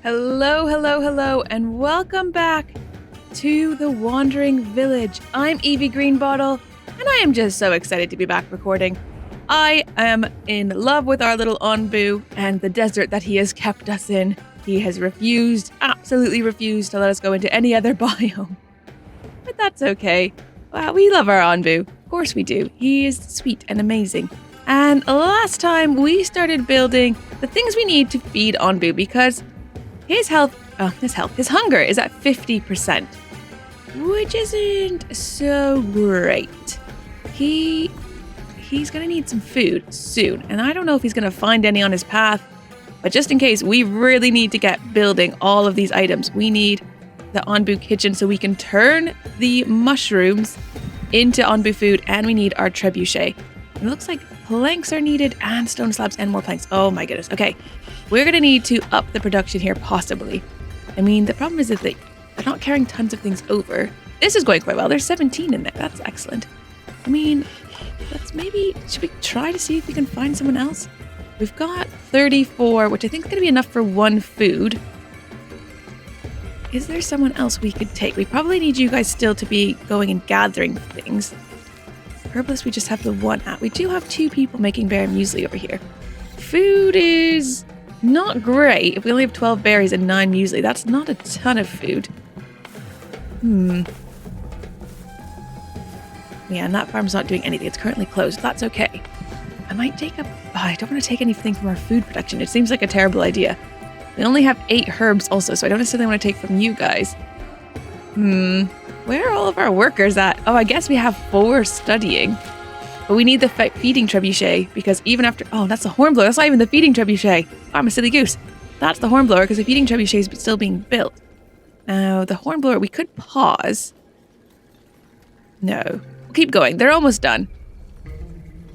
Hello, hello, hello, and welcome back to the Wandering Village. I'm Evie Greenbottle, and I am just so excited to be back recording. I am in love with our little Onbu and the desert that he has kept us in. He has absolutely refused to let us go into any other biome. But that's okay. Wow, we love our Onbu. Of course we do. He is sweet and amazing. And last time we started building the things we need to feed Onbu because his hunger is at 50%, which isn't so great. He's gonna need some food soon, and I don't know if he's gonna find any on his path, but just in case, we really need to get building all of these items. We need the Onbu kitchen so we can turn the mushrooms into Onbu food, and we need our trebuchet. It looks like planks are needed, and stone slabs, and more planks. Oh my goodness. Okay, we're gonna need to up the production here, possibly. I mean, the problem is that they're not carrying tons of things over. This is going quite well. There's 17 in there. That's excellent. I mean, should we try to see if we can find someone else? We've got 34, which I think is gonna be enough for one food. Is there someone else we could take? We probably need you guys still to be going and gathering things. Herbalist, we just have the one at. We do have 2 people making berry muesli over here. Food is not great. If we only have 12 berries and 9 muesli, that's not a ton of food. Yeah, and that farm's not doing anything. It's currently closed. That's okay. I might I don't want to take anything from our food production. It seems like a terrible idea. We only have 8 herbs also, so I don't necessarily want to take from you guys. Where are all of our workers at? Oh, I guess we have 4 studying. But we need the feeding trebuchet because even after... Oh, that's the hornblower. That's not even the feeding trebuchet. Oh, I'm a silly goose. That's the hornblower because the feeding trebuchet is still being built. Now, the hornblower, we could pause. No. We'll keep going. They're almost done.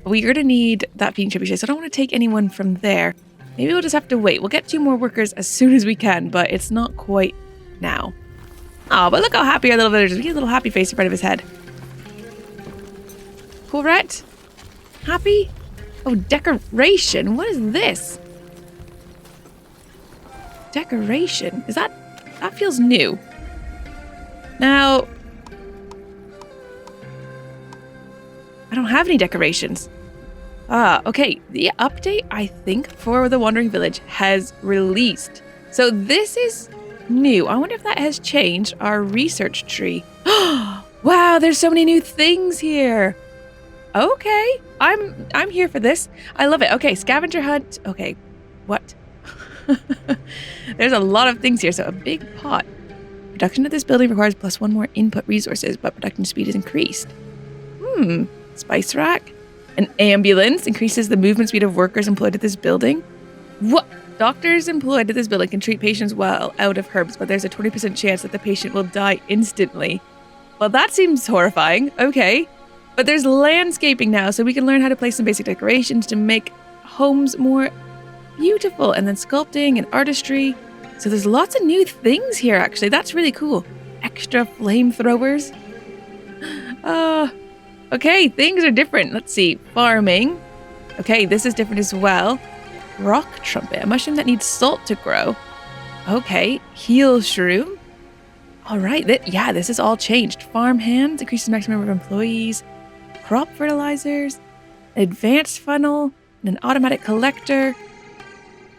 We're going to need that feeding trebuchet, so I don't want to take anyone from there. Maybe we'll just have to wait. We'll get 2 more workers as soon as we can, but it's not quite now. Oh, but look how happy our little villagers. We get a little happy face in front of his head. Correct? Happy? Oh, decoration. What is this? Decoration. Is that feels new. Now, I don't have any decorations. Okay. The update, I think, for the Wandering Village has released. So this is new. I wonder if that has changed our research tree. Wow, there's so many new things here. Okay, I'm here for this. I love it. Okay, scavenger hunt. Okay, what? There's a lot of things here. So a big pot. Production of this building requires +1 more input resources, but production speed is increased. Spice rack. An ambulance increases the movement speed of workers employed at this building. What? Doctors employed at this building can treat patients well out of herbs, but there's a 20% chance that the patient will die instantly. Well, that seems horrifying. Okay. But there's landscaping now, so we can learn how to place some basic decorations to make homes more beautiful, and then sculpting and artistry. So there's lots of new things here, actually. That's really cool. Extra flamethrowers. Okay, things are different. Let's see. Farming. Okay, this is different as well. Rock trumpet, a mushroom that needs salt to grow. Okay, heal shroom. All right, this is all changed. Farm hands, increases maximum number of employees. Crop fertilizers, advanced funnel, and an automatic collector.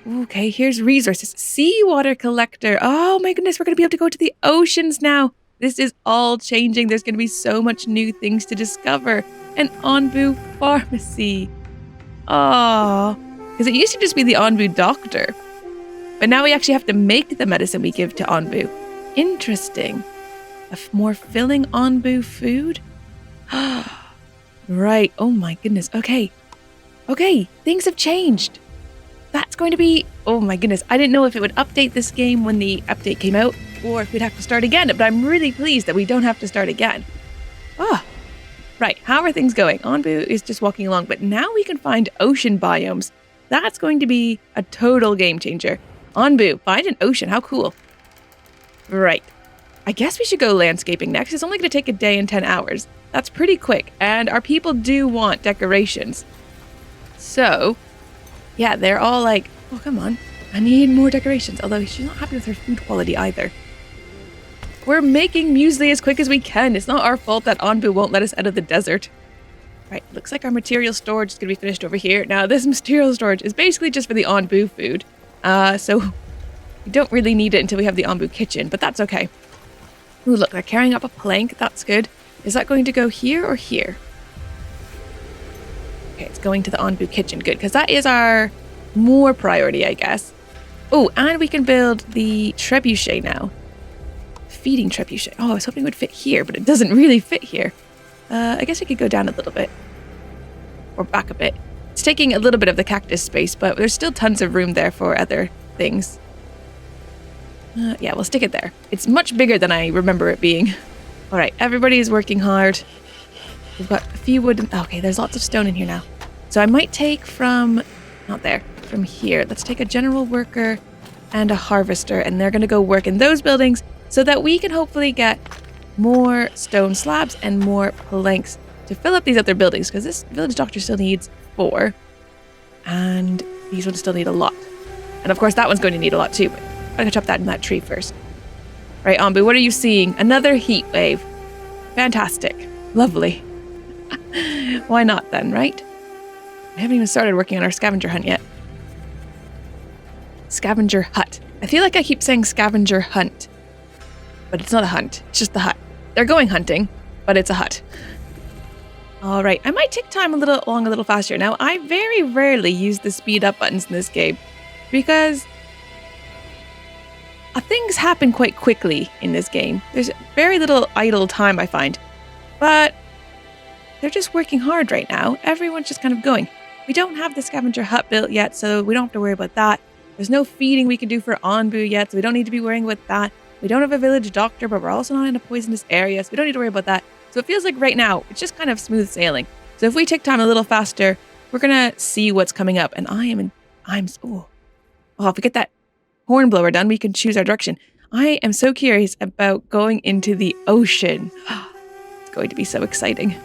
Okay, here's resources. Seawater collector. Oh my goodness, we're going to be able to go to the oceans now. This is all changing. There's going to be so much new things to discover. An Onbu pharmacy. Oh, because it used to just be the Onbu doctor. But now we actually have to make the medicine we give to Onbu. Interesting. A more filling Onbu food? Right. Oh my goodness. Okay, things have changed. That's going to be... Oh my goodness. I didn't know if it would update this game when the update came out or if we'd have to start again, but I'm really pleased that we don't have to start again. Right. How are things going? Onbu is just walking along, but now we can find ocean biomes. That's going to be a total game changer. Onbu, find an ocean. How cool. Right. I guess we should go landscaping next. It's only going to take a day and 10 hours. That's pretty quick, and our people do want decorations. So, yeah, they're all like, oh, come on. I need more decorations, although she's not happy with her food quality either. We're making muesli as quick as we can. It's not our fault that Onbu won't let us out of the desert. Right, looks like our material storage is going to be finished over here. Now, this material storage is basically just for the Onbu food. So we don't really need it until we have the Onbu kitchen, but that's okay. Ooh, look, they're carrying up a plank. That's good. Is that going to go here or here? Okay, it's going to the Onbu kitchen. Good, because that is our more priority, I guess. Oh, and we can build the trebuchet now. Feeding trebuchet. Oh, I was hoping it would fit here, but it doesn't really fit here. I guess we could go down a little bit. Or back a bit. It's taking a little bit of the cactus space, but there's still tons of room there for other things. Yeah, we'll stick it there. It's much bigger than I remember it being. All right, everybody is working hard. We've got a few wooden... Okay, there's lots of stone in here now. So I might take from... Not there. From here. Let's take a general worker and a harvester, and they're going to go work in those buildings so that we can hopefully get more stone slabs and more planks to fill up these other buildings, because this village doctor still needs 4. And these ones still need a lot. And of course, that one's going to need a lot too, but I'm going to chop that in that tree first. Right, Onbu, what are you seeing? Another heat wave. Fantastic. Lovely. Why not then, right? I haven't even started working on our scavenger hunt yet. Scavenger hut. I feel like I keep saying scavenger hunt, but it's not a hunt. It's just the hut. They're going hunting, but it's a hut. All right, I might take time along a little faster. Now, I very rarely use the speed up buttons in this game because things happen quite quickly in this game. There's very little idle time, I find, but they're just working hard right now. Everyone's just kind of going. We don't have the scavenger hut built yet, so we don't have to worry about that. There's no feeding we can do for Onbu yet, so we don't need to be worrying about that. We don't have a village doctor, but we're also not in a poisonous area, so we don't need to worry about that. So it feels like right now, it's just kind of smooth sailing. So if we take time a little faster, we're going to see what's coming up. And if we get that horn blower done, we can choose our direction. I am so curious about going into the ocean. It's going to be so exciting.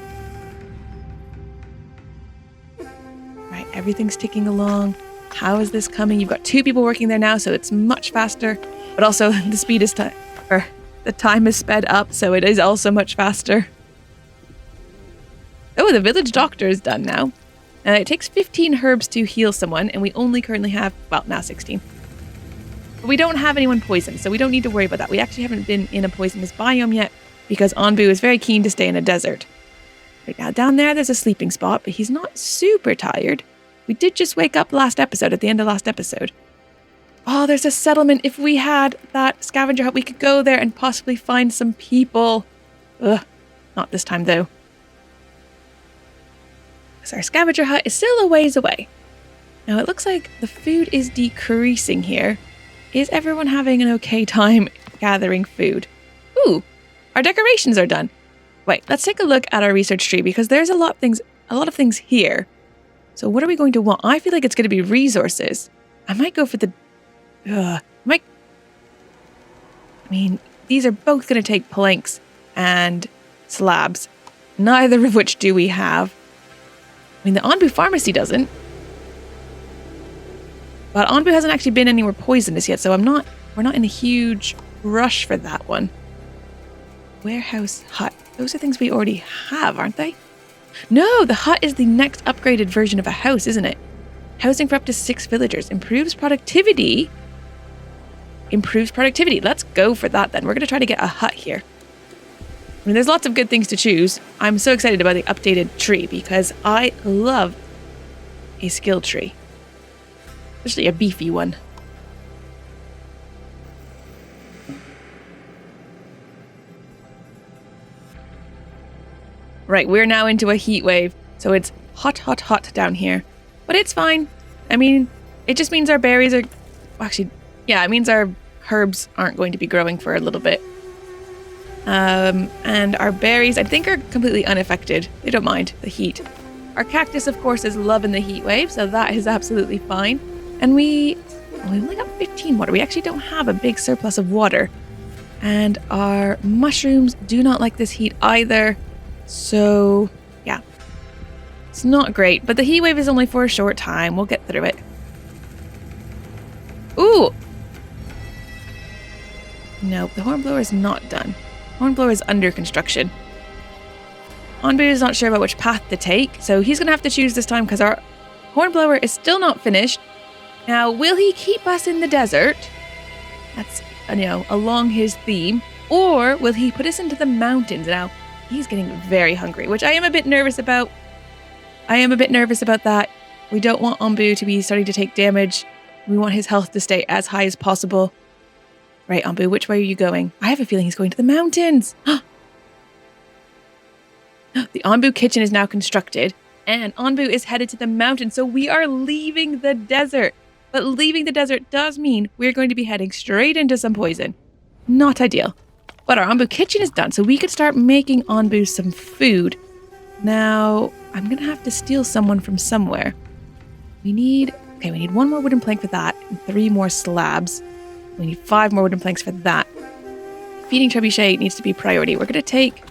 Right, everything's ticking along. How is this coming? You've got 2 people working there now, so it's much faster. But also the time is sped up, so it is also much faster. Oh, the village doctor is done now. It takes 15 herbs to heal someone, and we only currently have, well, now 16. But we don't have anyone poisoned, so we don't need to worry about that. We actually haven't been in a poisonous biome yet, because Onbu is very keen to stay in a desert. Right now, down there's a sleeping spot, but he's not super tired. We did just wake up at the end of last episode. Oh, there's a settlement. If we had that scavenger hut, we could go there and possibly find some people. Ugh, not this time though. Because our scavenger hut is still a ways away. Now it looks like the food is decreasing here. Is everyone having an okay time gathering food? Ooh, our decorations are done. Wait, let's take a look at our research tree, because there's a lot of things here. So what are we going to want? I feel like it's going to be resources. I might go for the... these are both going to take planks and slabs. Neither of which do we have. The Onbu pharmacy doesn't. But Onbu hasn't actually been anywhere poisonous yet, so we're not in a huge rush for that one. Warehouse hut. Those are things we already have, aren't they? No, the hut is the next upgraded version of a house, isn't it? Housing for up to 6 villagers. Improves productivity. Let's go for that then. We're going to try to get a hut here. There's lots of good things to choose. I'm so excited about the updated tree because I love a skill tree. Especially a beefy one. Right, we're now into a heat wave, so it's hot, hot, hot down here. But it's fine. It just means our berries are... it means our herbs aren't going to be growing for a little bit. And our berries, I think, are completely unaffected. They don't mind the heat. Our cactus, of course, is loving the heat wave, so that is absolutely fine. And we only got 15 water. We actually don't have a big surplus of water. And our mushrooms do not like this heat either. So, yeah. It's not great, but the heat wave is only for a short time. We'll get through it. Ooh! No, the hornblower is not done. Hornblower is under construction. Onbu is not sure about which path to take, so he's going to have to choose this time because our hornblower is still not finished. Now, will he keep us in the desert? That's, along his theme. Or will he put us into the mountains? Now, he's getting very hungry, which I am a bit nervous about. That. We don't want Onbu to be starting to take damage. We want his health to stay as high as possible. Right, Onbu, which way are you going? I have a feeling he's going to the mountains. The Onbu kitchen is now constructed, and Onbu is headed to the mountains, so we are leaving the desert. But leaving the desert does mean we're going to be heading straight into some poison. Not ideal. But our Onbu kitchen is done, so we could start making Onbu some food. Now, I'm going to have to steal someone from somewhere. We need 1 more wooden plank for that, and 3 more slabs. We need 5 more wooden planks for that. Feeding trebuchet needs to be priority. We're going to take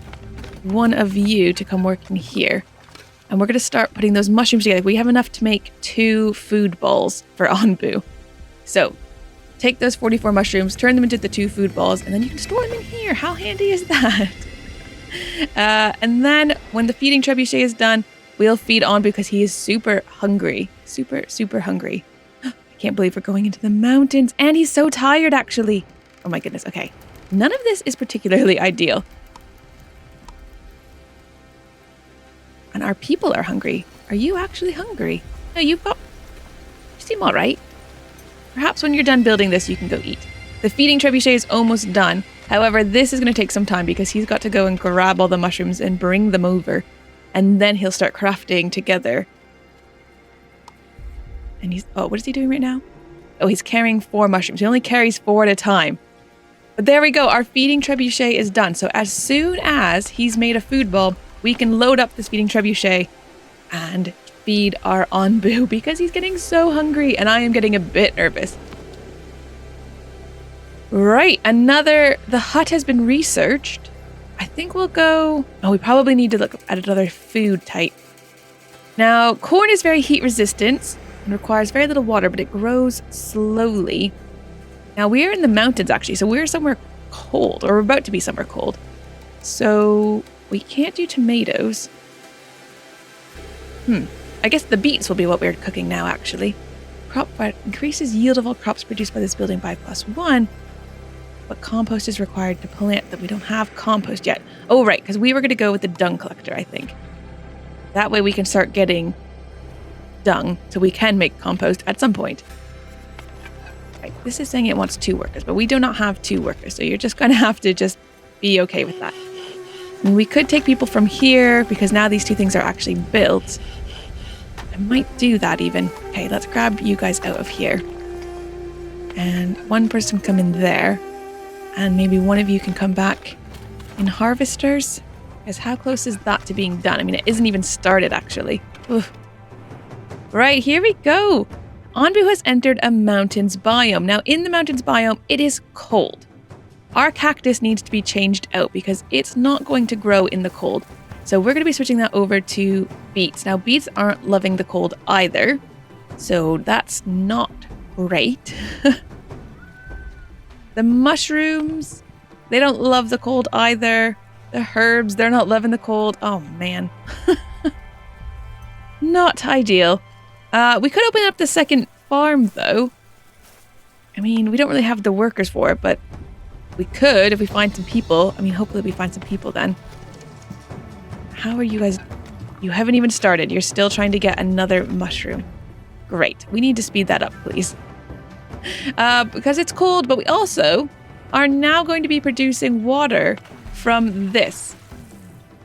one of you to come work in here. And we're going to start putting those mushrooms together. We have enough to make 2 food balls for Onbu. So, take those 44 mushrooms, turn them into the 2 food balls, and then you can store them in here. How handy is that? And then, when the feeding trebuchet is done, we'll feed Onbu because he is super hungry. Super, super hungry. I can't believe we're going into the mountains. And he's so tired, actually. Oh my goodness. Okay. None of this is particularly ideal. And our people are hungry. Are you actually hungry? No, you seem all right. Perhaps when you're done building this, you can go eat. The feeding trebuchet is almost done. However, this is going to take some time because he's got to go and grab all the mushrooms and bring them over. And then he'll start crafting together. And what is he doing right now? Oh, he's carrying 4 mushrooms. He only carries 4 at a time. But there we go. Our feeding trebuchet is done. So as soon as he's made a food ball, we can load up this feeding trebuchet and feed our Onbu because he's getting so hungry and I am getting a bit nervous. Right, the hut has been researched. I think we'll go... we probably need to look at another food type. Now, corn is very heat resistant and requires very little water, but it grows slowly. Now, we're in the mountains, actually, so we're somewhere cold, or we're about to be somewhere cold. So, we can't do tomatoes. I guess the beets will be what we're cooking now, actually. Crop increases yield of all crops produced by this building by +1. But compost is required to plant them. We don't have compost yet. Oh, right, because we were going to go with the dung collector, I think. That way we can start getting dung, so we can make compost at some point. Right, this is saying it wants 2 workers, but we do not have 2 workers, so you're just going to have to just be okay with that. And we could take people from here, because now these 2 things are actually built. I might do that even. Okay, let's grab you guys out of here. And 1 person come in there. And maybe one of you can come back in harvesters. Because how close is that to being done? I mean, it isn't even started, actually. Oof. Right, here we go. Onbu has entered a mountains biome. Now, in the mountains biome, it is cold. Our cactus needs to be changed out because it's not going to grow in the cold. So we're going to be switching that over to beets. Now, beets aren't loving the cold either. So that's not great. The mushrooms, they don't love the cold either. The herbs, they're not loving the cold. Oh, man. Not ideal. We could open up the second farm, though. I mean, we don't really have the workers for it, but we could if we find some people. I mean, hopefully we find some people then. How are you guys? You haven't even started. You're still trying to get another mushroom. Great. We need to speed that up, please. Because it's cold, but we also are now going to be producing water from this.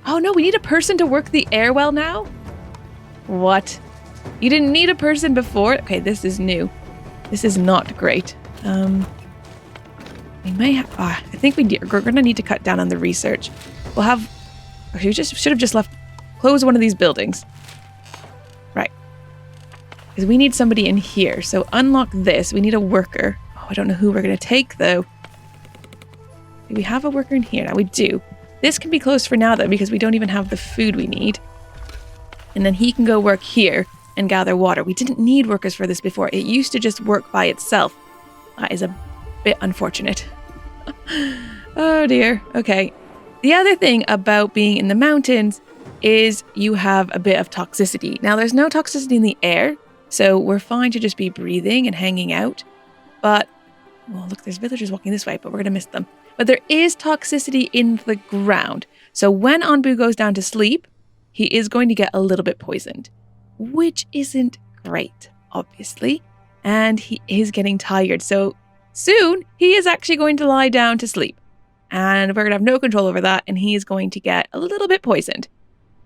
Oh no, we need a person to work the air well now? What? You didn't need a person before? Okay, this is new. This is not great. We may have... I think we're going to need to cut down on the research. We'll have... We should have just close one of these buildings. Right. Because we need somebody in here. So unlock this. We need a worker. Oh, I don't know who we're going to take, though. Do we have a worker in here? Now we do. This can be closed for now, though, because we don't even have the food we need. And then he can go work here and gather water. We didn't need workers for this before. It used to just work by itself. That is a bit unfortunate. Oh dear. Okay. The other thing about being in the mountains is you have a bit of toxicity. Now, there's no toxicity in the air, so we're fine to just be breathing and hanging out. But, well, look, there's villagers walking this way, but we're going to miss them. But there is toxicity in the ground. So when Onbu goes down to sleep, he is going to get a little bit poisoned, which isn't great, obviously. And he is getting tired. So soon, he is actually going to lie down to sleep. And we're going to have no control over that, and he is going to get a little bit poisoned.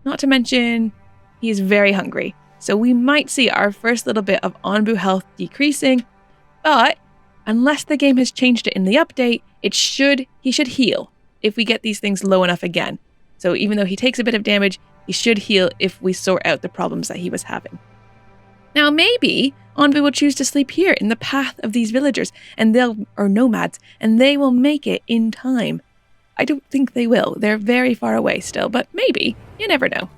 Not to mention, he is very hungry. So we might see our first little bit of Onbu health decreasing, but unless the game has changed it in the update, he should heal if we get these things low enough again. So even though he takes a bit of damage, he should heal if we sort out the problems that he was having. Now maybe Onbu will choose to sleep here in the path of these villagers, or nomads, and they will make it in time. I don't think they will. They're very far away still, but maybe. You never know.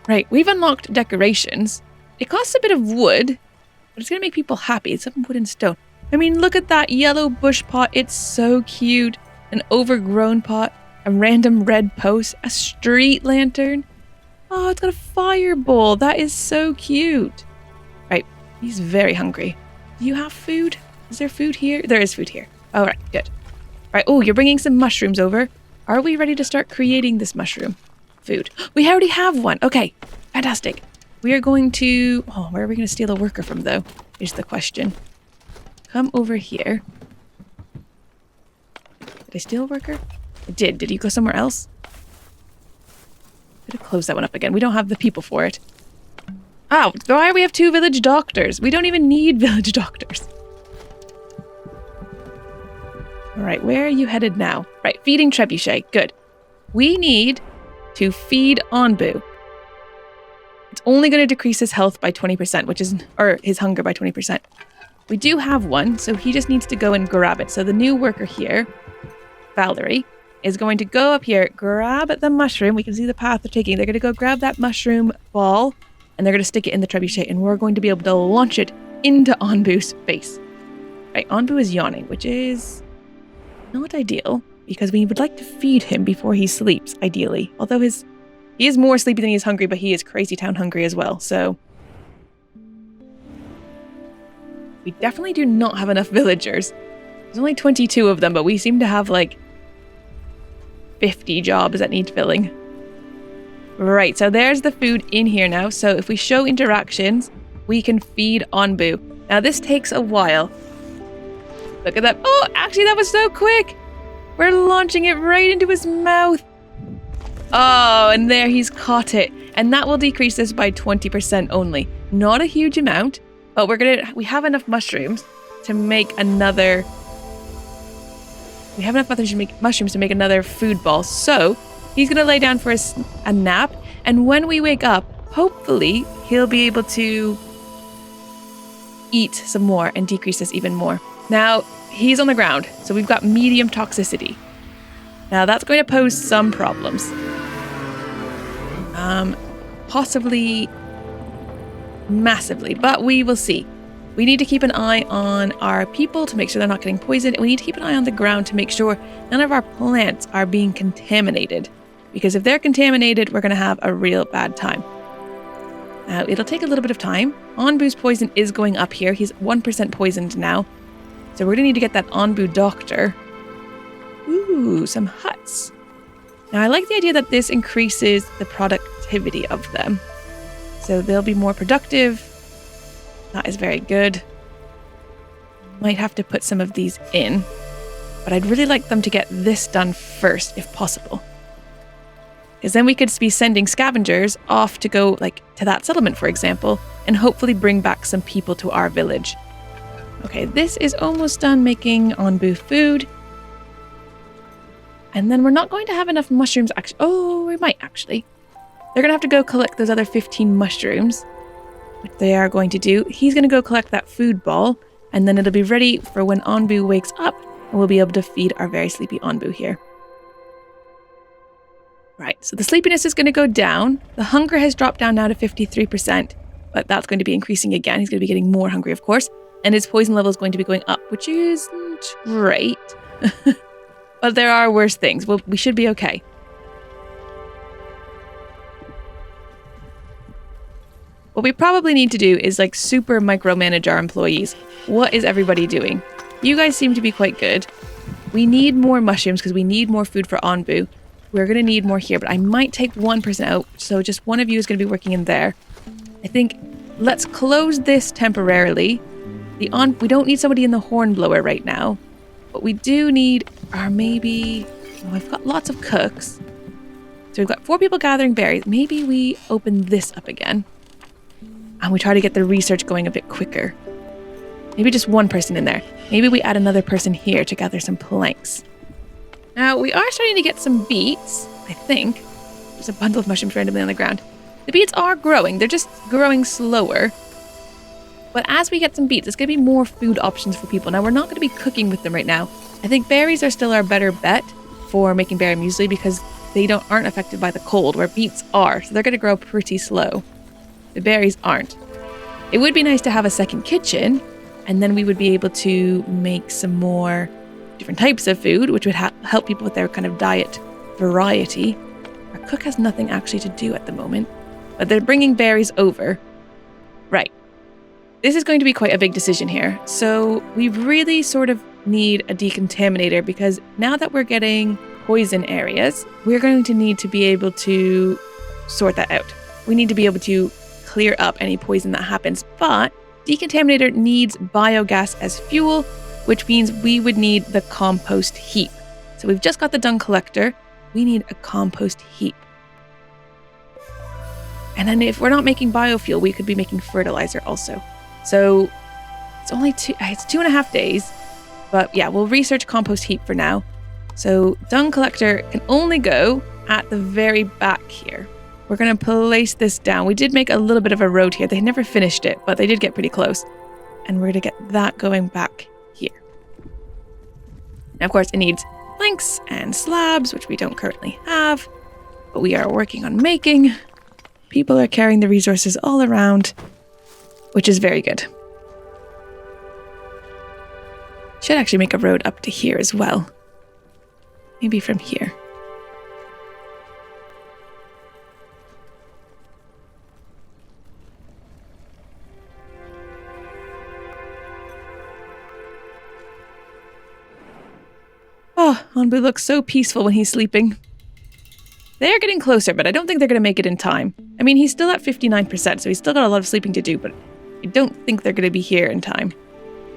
Right, we've unlocked decorations. It costs a bit of wood, but it's going to make people happy. It's some wood and stone. I mean, look at that yellow bush pot. It's so cute. An overgrown pot, a random red post, a street lantern. Oh, it's got a fire bowl. That is so cute. Right, he's very hungry. Do you have food? Is there food here? There is food here. All right, good. Right, oh, you're bringing some mushrooms over. Are we ready to start creating this mushroom food? We already have one. Okay, fantastic. We are going to... Oh, where are we going to steal a worker from, though, is the question. Come over here. Did I steal a worker? I did. Did you go somewhere else? Could have closed that one up again. We don't have the people for it. Oh, why do we have 2 village doctors? We don't even need village doctors. All right, where are you headed now? Right, feeding Trebuchet. Good. We need to feed Onbu. It's only going to decrease his health by 20%, or his hunger by 20%. We do have one, so he just needs to go and grab it. So the new worker here, Valerie, is going to go up here, grab the mushroom. We can see the path they're taking. They're going to go grab that mushroom ball, and they're going to stick it in the trebuchet, and we're going to be able to launch it into Onbu's face. Right, Onbu is yawning, which is not ideal, because we would like to feed him before he sleeps, ideally. Although he is more sleepy than he is hungry, but he is crazy town hungry as well, so... We definitely do not have enough villagers. There's only 22 of them, but we seem to have, like, 50 jobs that need filling. Right, so there's the food in here now. So if we show interactions, we can feed Onbu. Now, this takes a while. Look at that. Oh, actually, that was so quick. We're launching it right into his mouth. Oh, and there he's caught it. And that will decrease this by 20% only. Not a huge amount, but we have enough mushrooms to make another... We have enough mushrooms to make another food ball. So he's going to lay down for a nap. And when we wake up, hopefully he'll be able to eat some more and decrease this even more. Now, he's on the ground, so we've got medium toxicity. Now, that's going to pose some problems. Possibly massively, but we will see. We need to keep an eye on our people to make sure they're not getting poisoned. And we need to keep an eye on the ground to make sure none of our plants are being contaminated. Because if they're contaminated, we're going to have a real bad time. It'll take a little bit of time. Onbu's poison is going up here. He's 1% poisoned now. So we're going to need to get that Onbu doctor. Ooh, some huts. Now, I like the idea that this increases the productivity of them. So they'll be more productive. That is very good. Might have to put some of these in. But I'd really like them to get this done first, if possible. Because then we could be sending scavengers off to go, like, to that settlement, for example, and hopefully bring back some people to our village. Okay, this is almost done making Onbu food. And then we're not going to have enough mushrooms, actually. Oh, we might, actually. They're going to have to go collect those other 15 mushrooms, which they are going to do. He's going to go collect that food ball, and then it'll be ready for when Onbu wakes up, and we'll be able to feed our very sleepy Onbu here. Right, so the sleepiness is going to go down. The hunger has dropped down now to 53%, but that's going to be increasing again. He's going to be getting more hungry, of course. and its poison level is going to be going up, which isn't great. But there are worse things. Well, we should be okay. What we probably need to do is like super micromanage our employees. What is everybody doing? You guys seem to be quite good. We need more mushrooms because we need more food for Onbu. We're going to need more here, but I might take one person out. So just one of you is going to be working in there. I think let's close this temporarily. We don't need somebody in the hornblower right now. What we do need are maybe... Oh, I've got lots of cooks. So we've got 4 people gathering berries. Maybe we open this up again. And we try to get the research going a bit quicker. Maybe just one person in there. Maybe we add another person here to gather some planks. Now, we are starting to get some beets, I think. There's a bundle of mushrooms randomly on the ground. The beets are growing. They're just growing slower. But as we get some beets, there's going to be more food options for people. Now, we're not going to be cooking with them right now. I think berries are still our better bet for making berry muesli because they aren't affected by the cold, where beets are. So they're going to grow pretty slow. The berries aren't. It would be nice to have a second kitchen, and then we would be able to make some more different types of food, which would help people with their kind of diet variety. Our cook has nothing actually to do at the moment, but they're bringing berries over. Right. This is going to be quite a big decision here. So we really sort of need a decontaminator because now that we're getting poison areas, we're going to need to be able to sort that out. We need to be able to clear up any poison that happens, but decontaminator needs biogas as fuel, which means we would need the compost heap. So we've just got the dung collector. We need a compost heap. And then if we're not making biofuel, we could be making fertilizer also. So it's only it's 2.5 days, but yeah, we'll research compost heap for now. So dung collector can only go at the very back here. We're going to place this down. We did make a little bit of a road here. They never finished it, but they did get pretty close. And we're going to get that going back here. Now, of course, it needs planks and slabs, which we don't currently have, but we are working on making. People are carrying the resources all around, which is very good. Should actually make a road up to here as well. Maybe from here. Oh, Onbu looks so peaceful when he's sleeping. They're getting closer, but I don't think they're going to make it in time. I mean, he's still at 59%, so he's still got a lot of sleeping to do, but I don't think they're going to be here in time.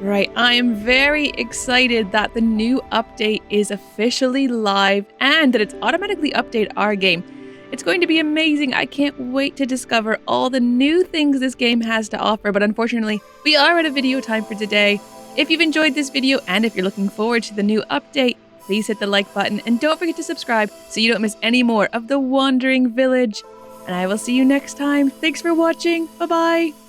Right, I am very excited that the new update is officially live and that it's automatically updated our game. It's going to be amazing. I can't wait to discover all the new things this game has to offer, but unfortunately, we are at a video time for today. If you've enjoyed this video and if you're looking forward to the new update, please hit the like button and don't forget to subscribe so you don't miss any more of the Wandering Village. And I will see you next time. Thanks for watching. Bye-bye.